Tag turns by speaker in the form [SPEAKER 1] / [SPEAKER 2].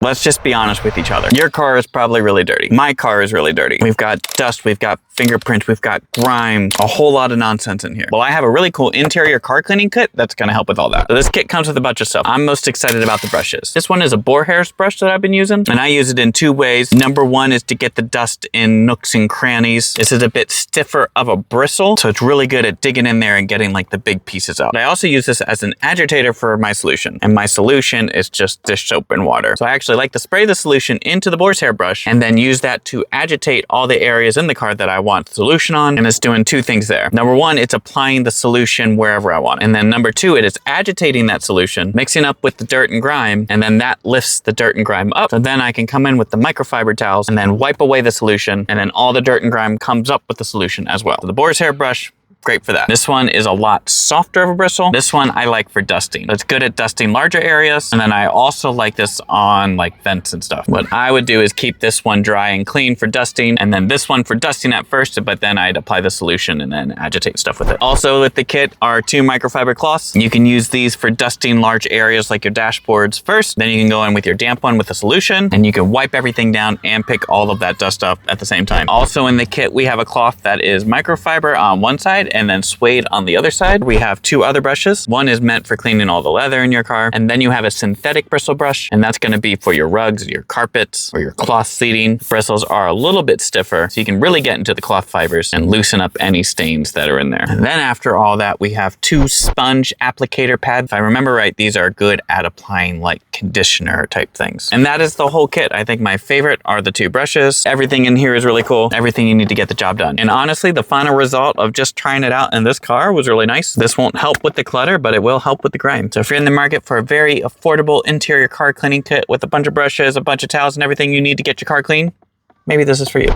[SPEAKER 1] Let's just be honest with each other. Your car is probably really dirty. My car is really dirty. We've got dust, we've got fingerprints, we've got grime, a whole lot of nonsense in here. Well, I have a really cool interior car cleaning kit that's gonna help with all that. So this kit comes with a bunch of stuff. I'm most excited about the brushes. This one is a boar hairs brush that I've been using, and I use it in 2 ways. Number 1 is to get the dust in nooks and crannies. This is a bit stiffer of a bristle, so it's really good at digging in there and getting like the big pieces out. But I also use this as an agitator for my solution, and my solution is just dish soap and water. So I actually like to spray the solution into the boar's hair brush and then use that to agitate all the areas in the car that I want the solution on, and it's doing 2 things there. Number 1, it's applying the solution wherever I want. And then number 2, it is agitating that solution, mixing up with the dirt and grime, and then that lifts the dirt and grime up. So then I can come in with the microfiber towels and then wipe away the solution, and then all the dirt and grime comes up with the solution as well. So the boar's hair brush, great for that. This one is a lot softer of a bristle. This one I like for dusting. It's good at dusting larger areas. And then I also like this on like vents and stuff. What I would do is keep this one dry and clean for dusting, and then this one for dusting at first, but then I'd apply the solution and then agitate stuff with it. Also with the kit are 2 microfiber cloths. You can use these for dusting large areas like your dashboards first. Then you can go in with your damp one with the solution, and you can wipe everything down and pick all of that dust up at the same time. Also in the kit, we have a cloth that is microfiber on one side and then suede on the other side. We have 2 other brushes. One is meant for cleaning all the leather in your car, and then you have a synthetic bristle brush, and that's going to be for your rugs, your carpets, or your cloth seating. The bristles are a little bit stiffer, so you can really get into the cloth fibers and loosen up any stains that are in there. And then after all that, we have 2 sponge applicator pads. If I remember right, these are good at applying like conditioner type things. And that is the whole kit. I think my favorite are the 2 brushes. Everything in here is really cool. Everything you need to get the job done. And honestly, the final result of just trying it out in this car was really nice. This won't help with the clutter, but it will help with the grime. So if you're in the market for a very affordable interior car cleaning kit with a bunch of brushes, a bunch of towels, and everything you need to get your car clean, maybe this is for you.